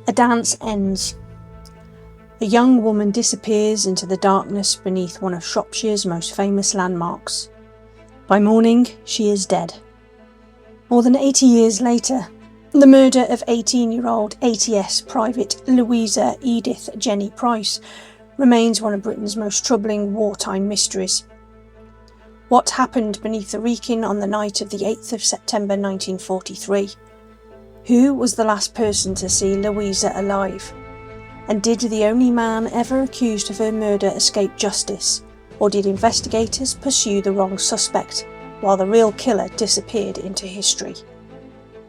A dance ends. A young woman disappears into the darkness beneath one of Shropshire's most famous landmarks. By morning, she is dead. More than 80 years later, the murder of 18-year-old ATS Private Louisa Edith Jenny Price remains one of Britain's most troubling wartime mysteries. What happened beneath the Wrekin on the night of the 8th of September 1943? Who was the last person to see Louisa alive? And did the only man ever accused of her murder escape justice, or did investigators pursue the wrong suspect, while the real killer disappeared into history?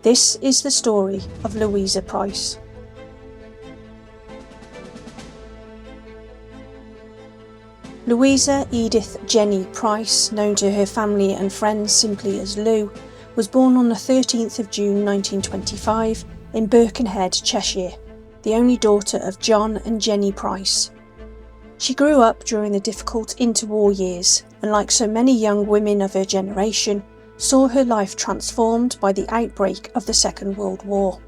This is the story of Louisa Price. Louisa Edith Jenny Price, known to her family and friends simply as Lou, was born on the 13th of June 1925 in Birkenhead, Cheshire, the only daughter of John and Jenny Price. She grew up during the difficult interwar years and, like so many young women of her generation, saw her life transformed by the outbreak of the Second World War.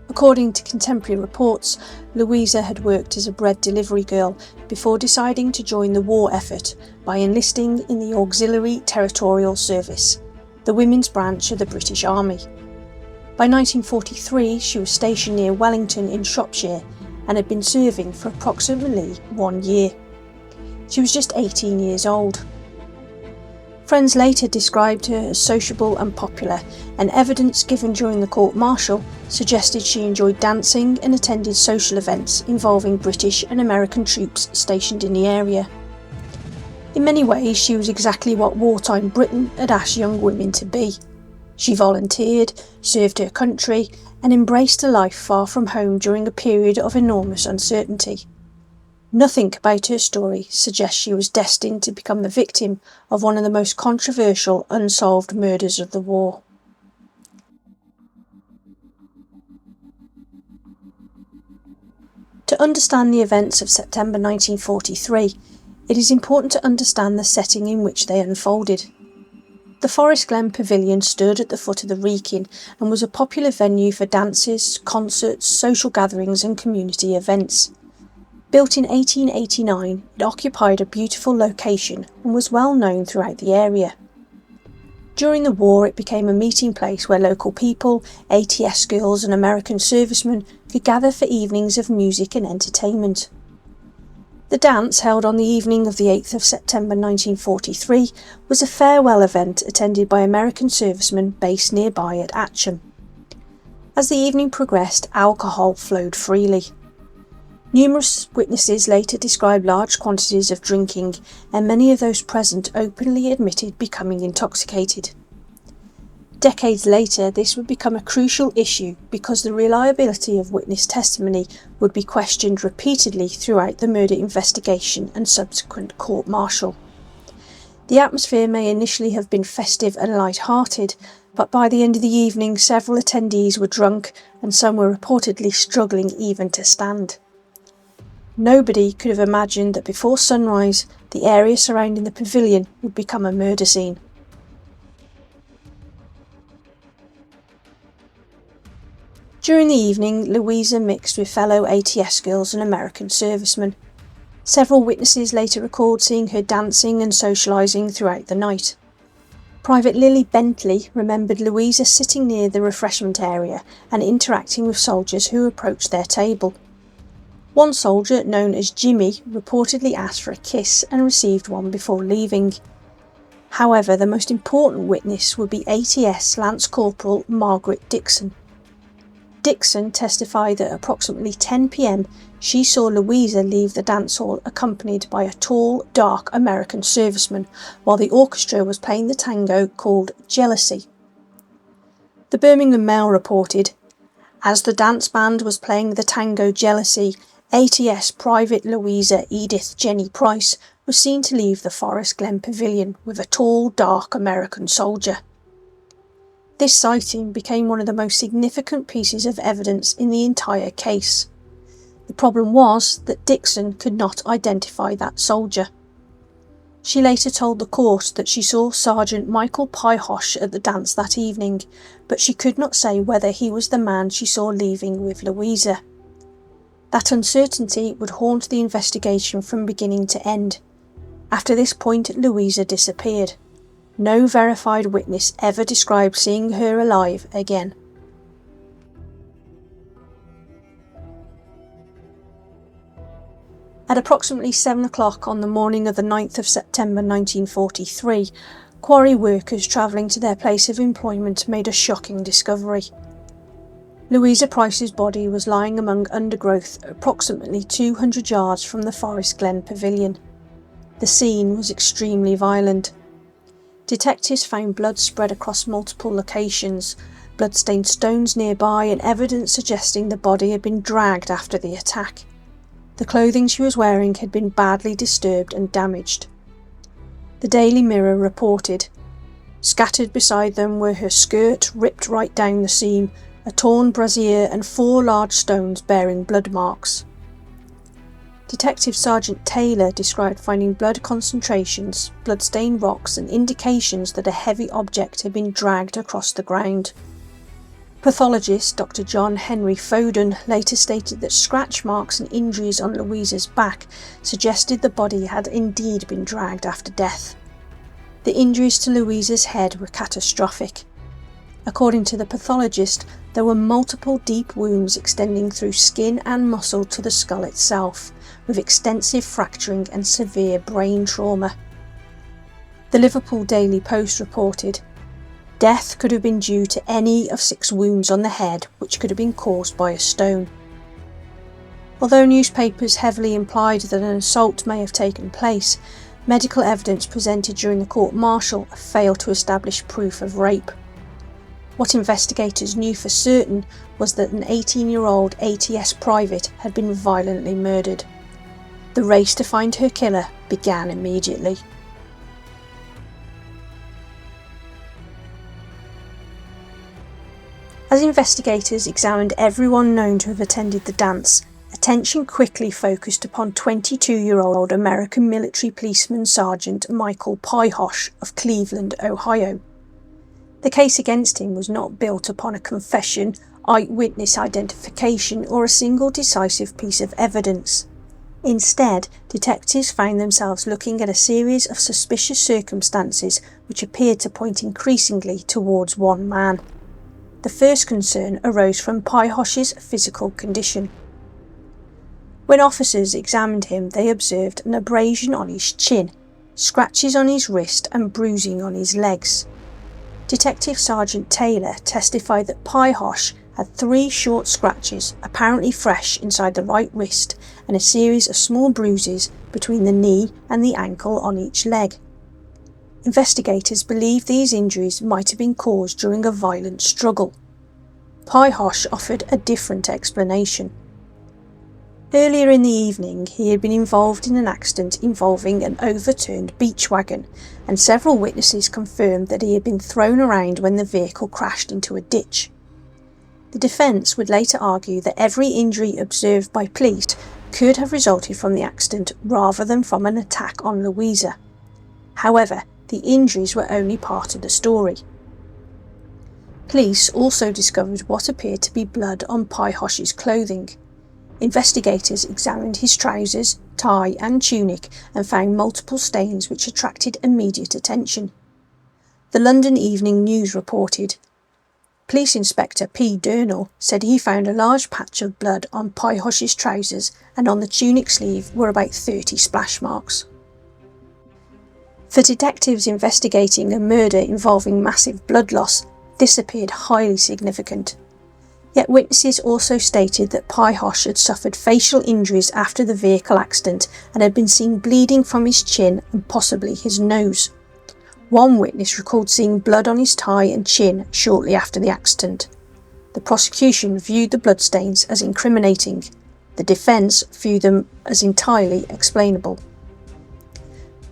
According to contemporary reports, Louisa had worked as a bread delivery girl before deciding to join the war effort by enlisting in the Auxiliary Territorial Service, the women's branch of the British Army. By 1943, she was stationed near Wellington in Shropshire and had been serving for approximately 1 year. She was just 18 years old. Friends later described her as sociable and popular, and evidence given during the court-martial suggested she enjoyed dancing and attended social events involving British and American troops stationed in the area. In many ways, she was exactly what wartime Britain had asked young women to be. She volunteered, served her country, and embraced a life far from home during a period of enormous uncertainty. Nothing about her story suggests she was destined to become the victim of one of the most controversial unsolved murders of the war. To understand the events of September 1943, it is important to understand the setting in which they unfolded. The Forest Glen Pavilion stood at the foot of the Wrekin and was a popular venue for dances, concerts, social gatherings and community events. Built in 1889, it occupied a beautiful location and was well known throughout the area. During the war, it became a meeting place where local people, ATS girls and American servicemen could gather for evenings of music and entertainment. The dance, held on the evening of the 8th of September 1943, was a farewell event attended by American servicemen based nearby at Atcham. As the evening progressed, alcohol flowed freely. Numerous witnesses later described large quantities of drinking, and many of those present openly admitted becoming intoxicated. Decades later, this would become a crucial issue because the reliability of witness testimony would be questioned repeatedly throughout the murder investigation and subsequent court-martial. The atmosphere may initially have been festive and light-hearted, but by the end of the evening several attendees were drunk and some were reportedly struggling even to stand. Nobody could have imagined that before sunrise, the area surrounding the pavilion would become a murder scene. During the evening, Louisa mixed with fellow ATS girls and American servicemen. Several witnesses later recalled seeing her dancing and socialising throughout the night. Private Lily Bentley remembered Louisa sitting near the refreshment area and interacting with soldiers who approached their table. One soldier, known as Jimmy, reportedly asked for a kiss and received one before leaving. However, the most important witness would be ATS Lance Corporal Margaret Dixon. Dixon testified that at approximately 10 p.m. she saw Louisa leave the dance hall accompanied by a tall, dark American serviceman while the orchestra was playing the tango called Jealousy. The Birmingham Mail reported, "As the dance band was playing the tango Jealousy, ATS Private Louisa Edith Jenny Price was seen to leave the Forest Glen Pavilion with a tall, dark American soldier." This sighting became one of the most significant pieces of evidence in the entire case. The problem was that Dixon could not identify that soldier. She later told the court that she saw Sergeant Michael Pihosh at the dance that evening, but she could not say whether he was the man she saw leaving with Louisa. That uncertainty would haunt the investigation from beginning to end. After this point, Louisa disappeared. No verified witness ever described seeing her alive again. At approximately 7 o'clock on the morning of the 9th of September 1943, quarry workers travelling to their place of employment made a shocking discovery. Louisa Price's body was lying among undergrowth approximately 200 yards from the Forest Glen Pavilion. The scene was extremely violent. Detectives found blood spread across multiple locations, bloodstained stones nearby, and evidence suggesting the body had been dragged after the attack. The clothing she was wearing had been badly disturbed and damaged. The Daily Mirror reported, "Scattered beside them were her skirt ripped right down the seam, a torn brassiere and 4 large stones bearing blood marks." Detective Sergeant Taylor described finding blood concentrations, blood-stained rocks and indications that a heavy object had been dragged across the ground. Pathologist Dr. John Henry Foden later stated that scratch marks and injuries on Louisa's back suggested the body had indeed been dragged after death. The injuries to Louisa's head were catastrophic. According to the pathologist, there were multiple deep wounds extending through skin and muscle to the skull itself, with extensive fracturing and severe brain trauma. The Liverpool Daily Post reported, "Death could have been due to any of 6 wounds on the head which could have been caused by a stone." Although newspapers heavily implied that an assault may have taken place, medical evidence presented during the court-martial failed to establish proof of rape. What investigators knew for certain was that an 18-year-old ATS private had been violently murdered. The race to find her killer began immediately. As investigators examined everyone known to have attended the dance, attention quickly focused upon 22-year-old American military policeman Sergeant Michael Pihosh of Cleveland, Ohio. The case against him was not built upon a confession, eyewitness identification, or a single decisive piece of evidence. Instead, detectives found themselves looking at a series of suspicious circumstances which appeared to point increasingly towards one man. The first concern arose from Pihosh's physical condition. When officers examined him, they observed an abrasion on his chin, scratches on his wrist and bruising on his legs. Detective Sergeant Taylor testified that Pihosh had 3 short scratches, apparently fresh, inside the right wrist and a series of small bruises between the knee and the ankle on each leg. Investigators believe these injuries might have been caused during a violent struggle. Pihosh offered a different explanation. Earlier in the evening, he had been involved in an accident involving an overturned beach wagon, and several witnesses confirmed that he had been thrown around when the vehicle crashed into a ditch. The defence would later argue that every injury observed by police could have resulted from the accident rather than from an attack on Louisa. However, the injuries were only part of the story. Police also discovered what appeared to be blood on Pihosh's clothing. Investigators examined his trousers, tie and tunic and found multiple stains which attracted immediate attention. The London Evening News reported, Police Inspector P. Durnall said he found a large patch of blood on Pihosh's trousers, and on the tunic sleeve were about 30 splash marks. For detectives investigating a murder involving massive blood loss, this appeared highly significant. Yet witnesses also stated that Pihosh had suffered facial injuries after the vehicle accident and had been seen bleeding from his chin and possibly his nose. One witness recalled seeing blood on his tie and chin shortly after the accident. The prosecution viewed the bloodstains as incriminating. The defence viewed them as entirely explainable.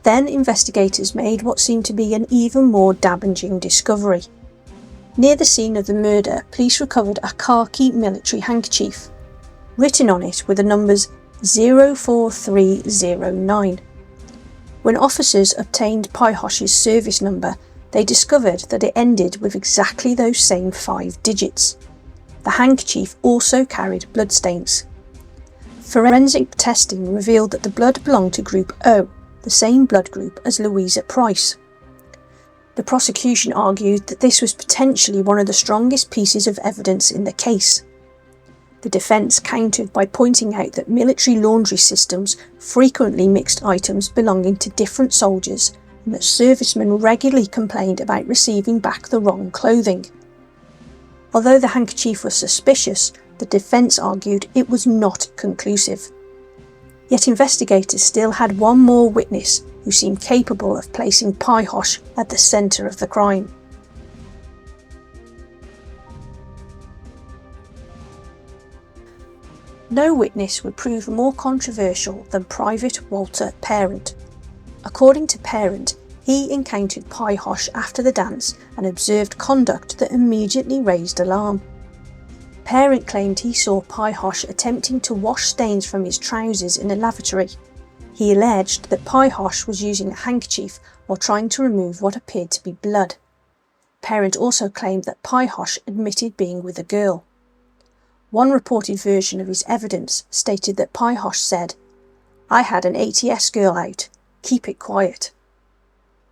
Then investigators made what seemed to be an even more damaging discovery. Near the scene of the murder, police recovered a khaki military handkerchief. Written on it were the numbers 04309. When officers obtained Pihosh's service number, they discovered that it ended with exactly those same 5 digits. The handkerchief also carried bloodstains. Forensic testing revealed that the blood belonged to Group O, the same blood group as Louisa Price. The prosecution argued that this was potentially one of the strongest pieces of evidence in the case. The defence countered by pointing out that military laundry systems frequently mixed items belonging to different soldiers and that servicemen regularly complained about receiving back the wrong clothing. Although the handkerchief was suspicious, the defence argued it was not conclusive. Yet investigators still had one more witness who seemed capable of placing Pihosh at the centre of the crime. No witness would prove more controversial than Private Walter Parent. According to Parent, he encountered Pihosh after the dance and observed conduct that immediately raised alarm. Parent claimed he saw Pihosh attempting to wash stains from his trousers in a lavatory. He alleged that Pihosh was using a handkerchief while trying to remove what appeared to be blood. Parent also claimed that Pihosh admitted being with a girl. One reported version of his evidence stated that Pihosh said, "I had an ATS girl out, keep it quiet."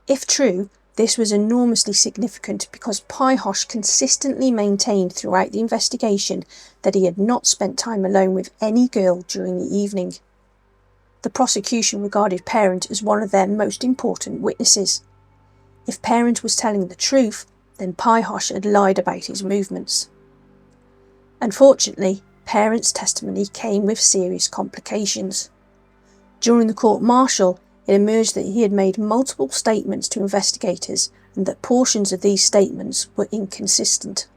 If true, this was enormously significant because Pihosh consistently maintained throughout the investigation that he had not spent time alone with any girl during the evening. The prosecution regarded Parent as one of their most important witnesses. If Parent was telling the truth, then Pihosh had lied about his movements. Unfortunately, Parent's testimony came with serious complications. During the court-martial, it emerged that he had made multiple statements to investigators and that portions of these statements were inconsistent.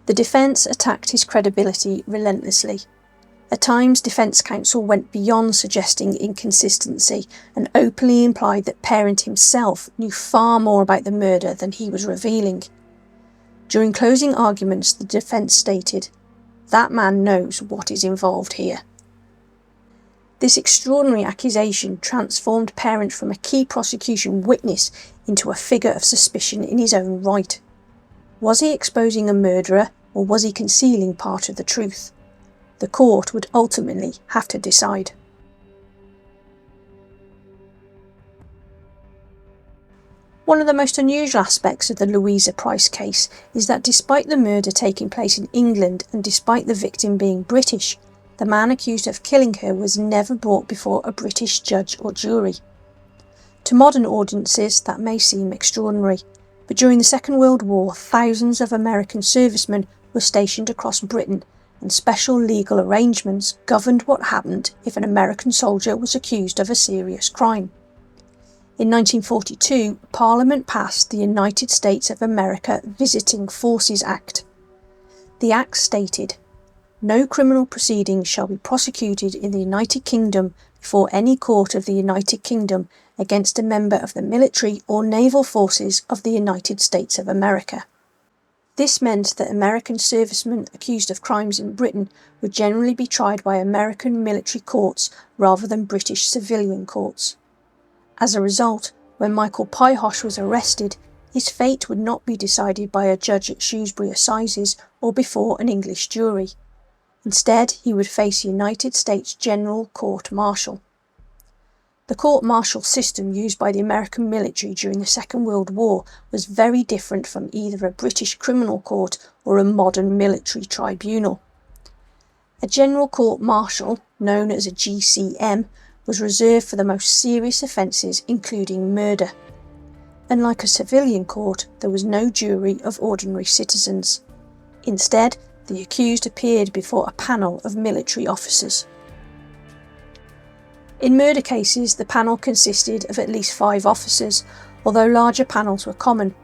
The defence attacked his credibility relentlessly. At times, defence counsel went beyond suggesting inconsistency and openly implied that Parent himself knew far more about the murder than he was revealing. During closing arguments, the defence stated, "That man knows what is involved here." This extraordinary accusation transformed Parent from a key prosecution witness into a figure of suspicion in his own right. Was he exposing a murderer, or was he concealing part of the truth? The court would ultimately have to decide. One of the most unusual aspects of the Louisa Price case is that despite the murder taking place in England and despite the victim being British, the man accused of killing her was never brought before a British judge or jury. To modern audiences, that may seem extraordinary, but during the Second World War, thousands of American servicemen were stationed across Britain, and special legal arrangements governed what happened if an American soldier was accused of a serious crime. In 1942, Parliament passed the United States of America Visiting Forces Act. The Act stated, "No criminal proceedings shall be prosecuted in the United Kingdom before any court of the United Kingdom against a member of the military or naval forces of the United States of America." This meant that American servicemen accused of crimes in Britain would generally be tried by American military courts rather than British civilian courts. As a result, when Michael Pihosh was arrested, his fate would not be decided by a judge at Shrewsbury Assizes or before an English jury. Instead, he would face United States General Court-Martial. The court-martial system used by the American military during the Second World War was very different from either a British criminal court or a modern military tribunal. A general court-martial, known as a GCM, was reserved for the most serious offences, including murder. Unlike a civilian court, there was no jury of ordinary citizens. Instead, the accused appeared before a panel of military officers. In murder cases, the panel consisted of at least 5 officers, although larger panels were common.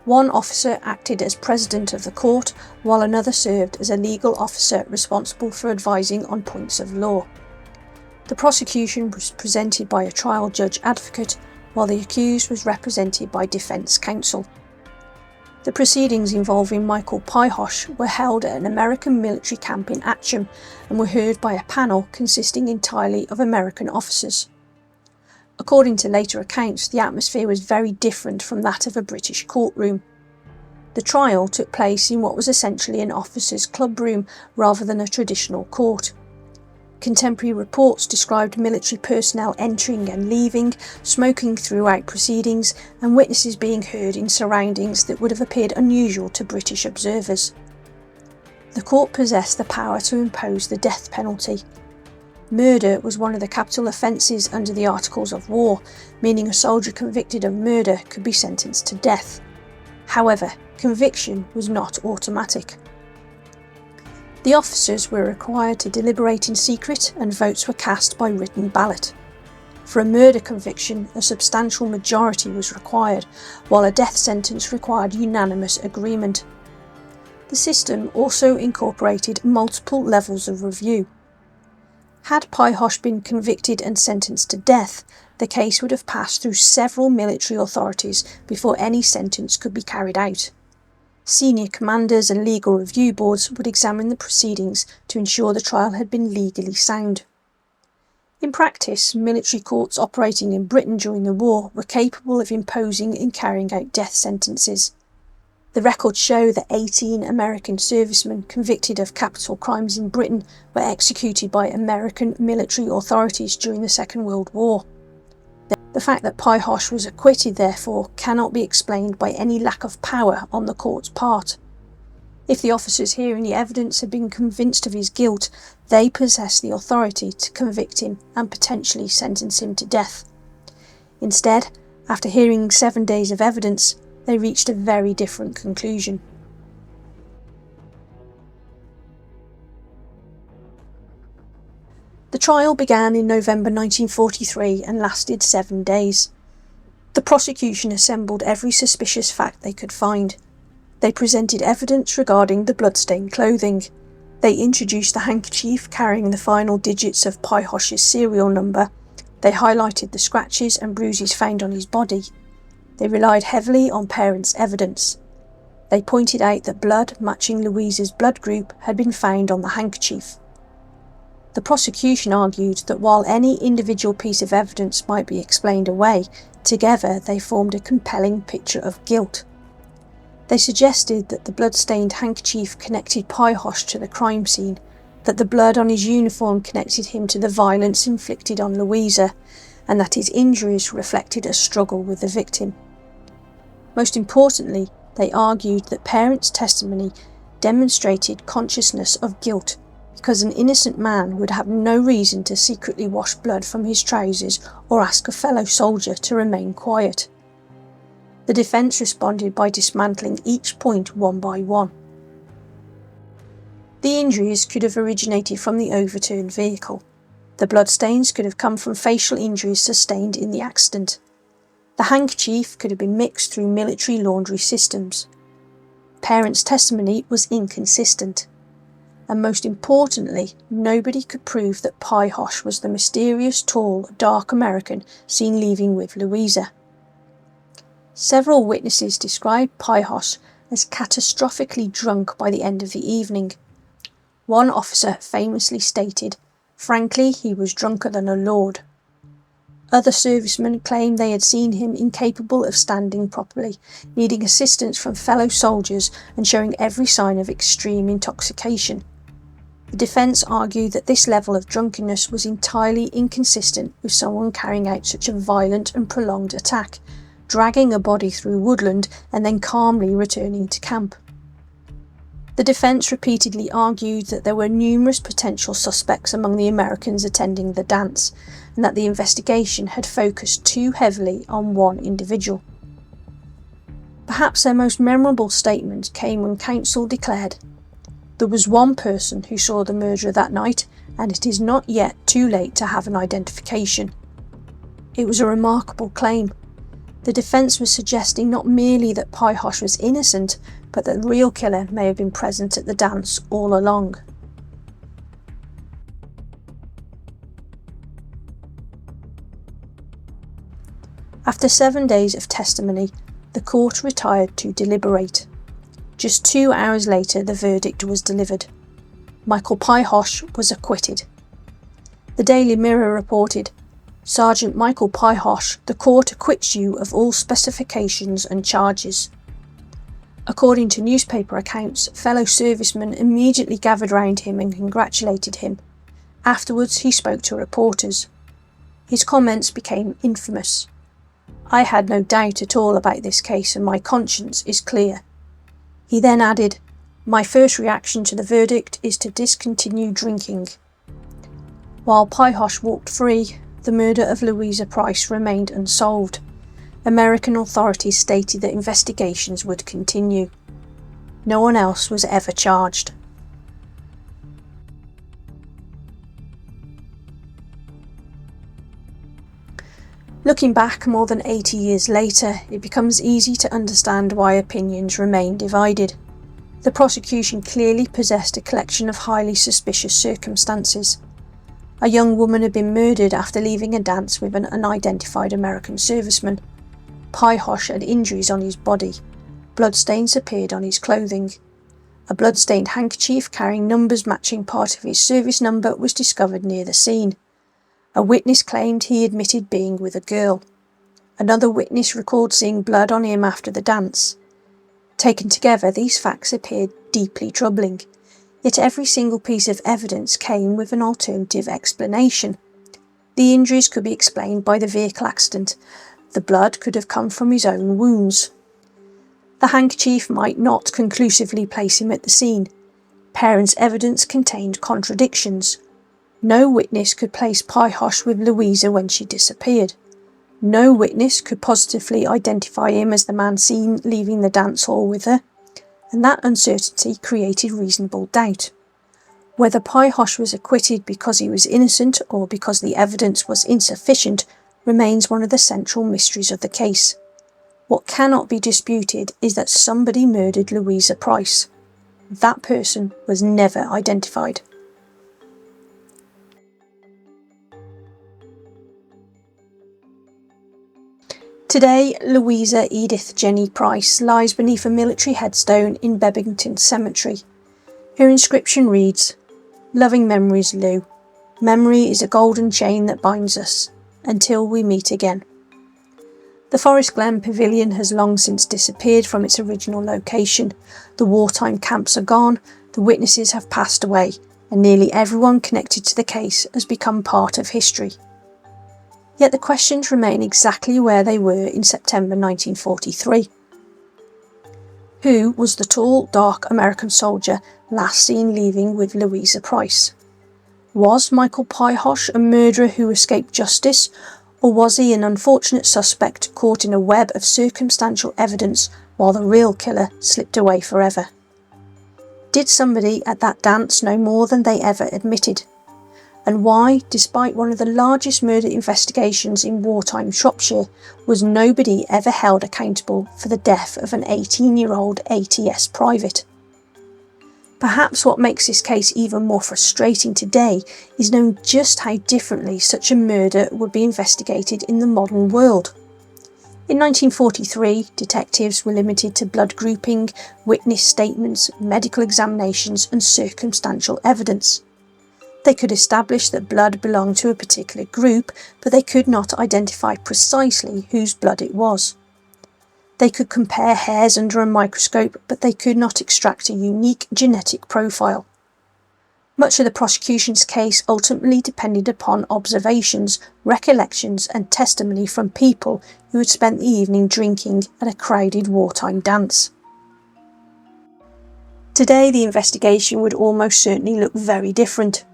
One officer acted as president of the court, while another served as a legal officer responsible for advising on points of law. The prosecution was presented by a trial judge advocate, while the accused was represented by defence counsel. The proceedings involving Michael Pihosh were held at an American military camp in Atcham and were heard by a panel consisting entirely of American officers. According to later accounts, the atmosphere was very different from that of a British courtroom. The trial took place in what was essentially an officers' club room rather than a traditional court. Contemporary reports described military personnel entering and leaving, smoking throughout proceedings, and witnesses being heard in surroundings that would have appeared unusual to British observers. The court possessed the power to impose the death penalty. Murder was one of the capital offences under the Articles of War, meaning a soldier convicted of murder could be sentenced to death. However, conviction was not automatic. The officers were required to deliberate in secret, and votes were cast by written ballot. For a murder conviction, a substantial majority was required, while a death sentence required unanimous agreement. The system also incorporated multiple levels of review. Had Pihosh been convicted and sentenced to death, the case would have passed through several military authorities before any sentence could be carried out. Senior commanders and legal review boards would examine the proceedings to ensure the trial had been legally sound. In practice, military courts operating in Britain during the war were capable of imposing and carrying out death sentences. The records show that 18 American servicemen convicted of capital crimes in Britain were executed by American military authorities during the Second World War. The fact that Pihosh was acquitted, therefore, cannot be explained by any lack of power on the court's part. If the officers hearing the evidence had been convinced of his guilt, they possessed the authority to convict him and potentially sentence him to death. Instead, after hearing 7 days of evidence, they reached a very different conclusion. The trial began in November 1943 and lasted 7 days. The prosecution assembled every suspicious fact they could find. They presented evidence regarding the bloodstained clothing. They introduced the handkerchief carrying the final digits of Pihosh's serial number. They highlighted the scratches and bruises found on his body. They relied heavily on parents' evidence. They pointed out that blood matching Louisa's blood group had been found on the handkerchief. The prosecution argued that while any individual piece of evidence might be explained away, together they formed a compelling picture of guilt. They suggested that the blood-stained handkerchief connected Pihosh to the crime scene, that the blood on his uniform connected him to the violence inflicted on Louisa, and that his injuries reflected a struggle with the victim. Most importantly, they argued that parents' testimony demonstrated consciousness of guilt, because an innocent man would have no reason to secretly wash blood from his trousers or ask a fellow soldier to remain quiet. The defence responded by dismantling each point one by one. The injuries could have originated from the overturned vehicle. The bloodstains could have come from facial injuries sustained in the accident. The handkerchief could have been mixed through military laundry systems. Parents' testimony was inconsistent. And most importantly, nobody could prove that Pihosh was the mysterious, tall, dark American seen leaving with Louisa. Several witnesses described Pihosh as catastrophically drunk by the end of the evening. One officer famously stated, "Frankly, he was drunker than a lord." Other servicemen claimed they had seen him incapable of standing properly, needing assistance from fellow soldiers and showing every sign of extreme intoxication. The defence argued that this level of drunkenness was entirely inconsistent with someone carrying out such a violent and prolonged attack, dragging a body through woodland and then calmly returning to camp. The defence repeatedly argued that there were numerous potential suspects among the Americans attending the dance, and that the investigation had focused too heavily on one individual. Perhaps their most memorable statement came when counsel declared, "There was one person who saw the murderer that night, and it is not yet too late to have an identification." It was a remarkable claim. The defence was suggesting not merely that Pihosh was innocent, but that the real killer may have been present at the dance all along. After 7 days of testimony, the court retired to deliberate. Just 2 hours later, the verdict was delivered. Michael Pihosh was acquitted. The Daily Mirror reported, Sergeant Michael Pihosh, the court acquits you of all specifications and charges. According to newspaper accounts, fellow servicemen immediately gathered round him and congratulated him. Afterwards, he spoke to reporters. His comments became infamous. I had no doubt at all about this case and my conscience is clear. He then added, my first reaction to the verdict is to discontinue drinking. While Pihosh walked free, the murder of Louisa Price remained unsolved. American authorities stated that investigations would continue. No one else was ever charged. Looking back more than 80 years later, it becomes easy to understand why opinions remain divided. The prosecution clearly possessed a collection of highly suspicious circumstances. A young woman had been murdered after leaving a dance with an unidentified American serviceman. Pihosh had injuries on his body. Bloodstains appeared on his clothing. A bloodstained handkerchief carrying numbers matching part of his service number was discovered near the scene. A witness claimed he admitted being with a girl. Another witness recalled seeing blood on him after the dance. Taken together, these facts appeared deeply troubling. Yet every single piece of evidence came with an alternative explanation. The injuries could be explained by the vehicle accident. The blood could have come from his own wounds. The handkerchief might not conclusively place him at the scene. Parents' evidence contained contradictions. No witness could place Pihosh with Louisa when she disappeared. No witness could positively identify him as the man seen leaving the dance hall with her, and that uncertainty created reasonable doubt. Whether Pihosh was acquitted because he was innocent or because the evidence was insufficient remains one of the central mysteries of the case. What cannot be disputed is that somebody murdered Louisa Price. That person was never identified. Today, Louisa Edith Jenny Price lies beneath a military headstone in Bebington Cemetery. Her inscription reads, "Loving memories, Lou. Memory is a golden chain that binds us, until we meet again." The Forest Glen Pavilion has long since disappeared from its original location. The wartime camps are gone, the witnesses have passed away, and nearly everyone connected to the case has become part of history. Yet the questions remain exactly where they were in September 1943. Who was the tall, dark American soldier last seen leaving with Louisa Price? Was Michael Pihosh a murderer who escaped justice, or was he an unfortunate suspect caught in a web of circumstantial evidence while the real killer slipped away forever? Did somebody at that dance know more than they ever admitted? And why, despite one of the largest murder investigations in wartime Shropshire, was nobody ever held accountable for the death of an 18-year-old ATS private? Perhaps what makes this case even more frustrating today is knowing just how differently such a murder would be investigated in the modern world. In 1943, detectives were limited to blood grouping, witness statements, medical examinations and circumstantial evidence. They could establish that blood belonged to a particular group, but they could not identify precisely whose blood it was. They could compare hairs under a microscope, but they could not extract a unique genetic profile. Much of the prosecution's case ultimately depended upon observations, recollections and testimony from people who had spent the evening drinking at a crowded wartime dance. Today the investigation would almost certainly look very different.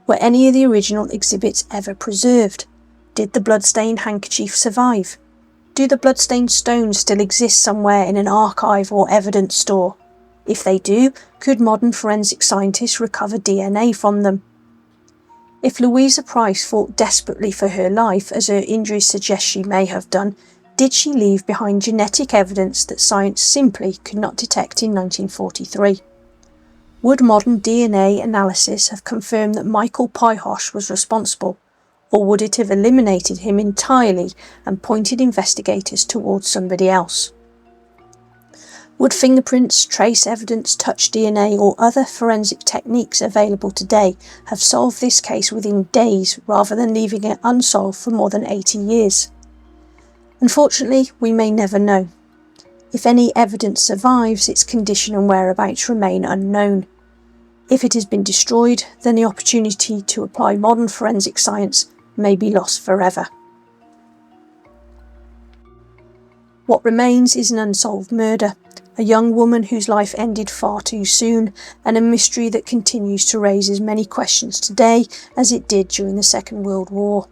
Were any of the original exhibits ever preserved? Did the bloodstained handkerchief survive? Do the bloodstained stones still exist somewhere in an archive or evidence store? If they do, could modern forensic scientists recover DNA from them? If Louisa Price fought desperately for her life, as her injuries suggest she may have done, did she leave behind genetic evidence that science simply could not detect in 1943? Would modern DNA analysis have confirmed that Michael Pihosh was responsible, or would it have eliminated him entirely and pointed investigators towards somebody else? Would fingerprints, trace evidence, touch DNA or other forensic techniques available today have solved this case within days rather than leaving it unsolved for more than 80 years? Unfortunately, we may never know. If any evidence survives, its condition and whereabouts remain unknown. If it has been destroyed, then the opportunity to apply modern forensic science may be lost forever. What remains is an unsolved murder, a young woman whose life ended far too soon, and a mystery that continues to raise as many questions today as it did during the Second World War.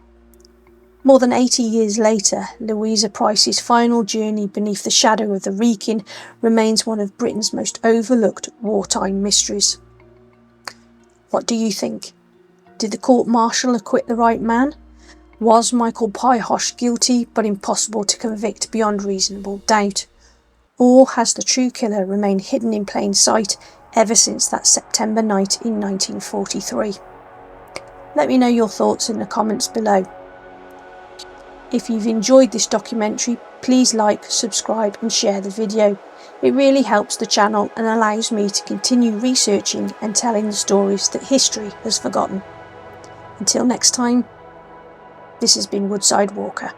More than 80 years later, Louisa Price's final journey beneath the shadow of the Wrekin remains one of Britain's most overlooked wartime mysteries. What do you think? Did the court-martial acquit the right man? Was Michael Pihosh guilty but impossible to convict beyond reasonable doubt? Or has the true killer remained hidden in plain sight ever since that September night in 1943? Let me know your thoughts in the comments below. If you've enjoyed this documentary, please like, subscribe and share the video. It really helps the channel and allows me to continue researching and telling the stories that history has forgotten. Until next time, this has been Woodside Walker.